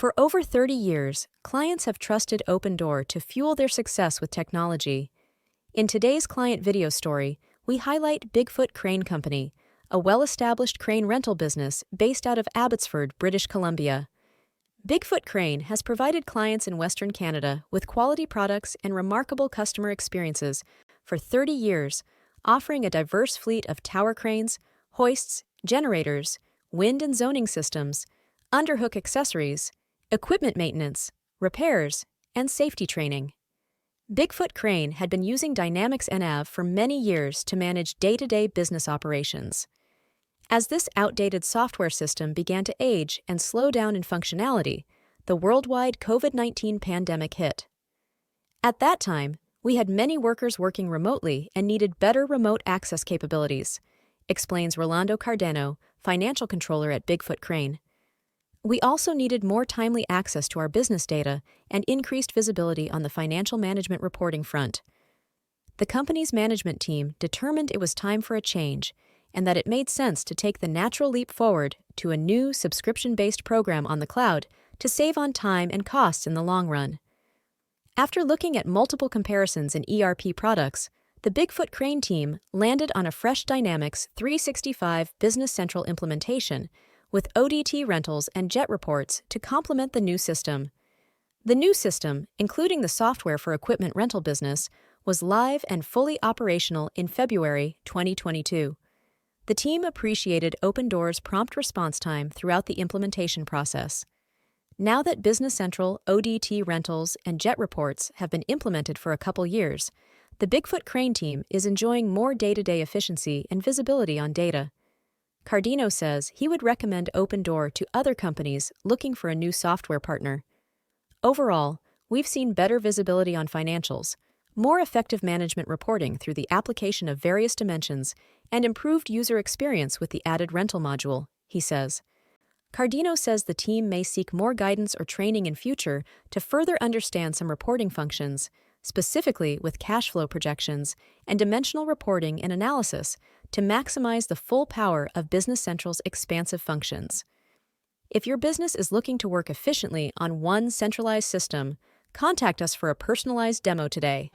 For over 30 years, clients have trusted Opendoor to fuel their success with technology. In today's client video story, we highlight Bigfoot Crane Company, a well-established crane rental business based out of Abbotsford, British Columbia. Bigfoot Crane has provided clients in Western Canada with quality products and remarkable customer experiences for 30 years, offering a diverse fleet of tower cranes, hoists, generators, wind and zoning systems, underhook accessories, equipment maintenance, repairs, and safety training. Bigfoot Crane had been using Dynamics NAV for many years to manage day-to-day business operations. As this outdated software system began to age and slow down in functionality, the worldwide COVID-19 pandemic hit. At that time, we had many workers working remotely and needed better remote access capabilities, explains Rolando Cardano, financial controller at Bigfoot Crane. We also needed more timely access to our business data and increased visibility on the financial management reporting front. The company's management team determined it was time for a change and that it made sense to take the natural leap forward to a new subscription-based program on the cloud to save on time and costs in the long run. After looking at multiple comparisons in ERP products, the Bigfoot Crane team landed on a fresh Dynamics 365 Business Central implementation with ODT Rentals and Jet Reports to complement the new system. The new system, including the software for equipment rental business, was live and fully operational in February 2022. The team appreciated Opendoor's prompt response time throughout the implementation process. Now that Business Central, ODT Rentals, and Jet Reports have been implemented for a couple years, the Bigfoot Crane team is enjoying more day-to-day efficiency and visibility on data. Cardino says he would recommend Opendoor to other companies looking for a new software partner. Overall, we've seen better visibility on financials, more effective management reporting through the application of various dimensions, and improved user experience with the added rental module, he says. Cardino says the team may seek more guidance or training in future to further understand some reporting functions, specifically with cash flow projections and dimensional reporting and analysis to maximize the full power of Business Central's expansive functions. If your business is looking to work efficiently on one centralized system, contact us for a personalized demo today.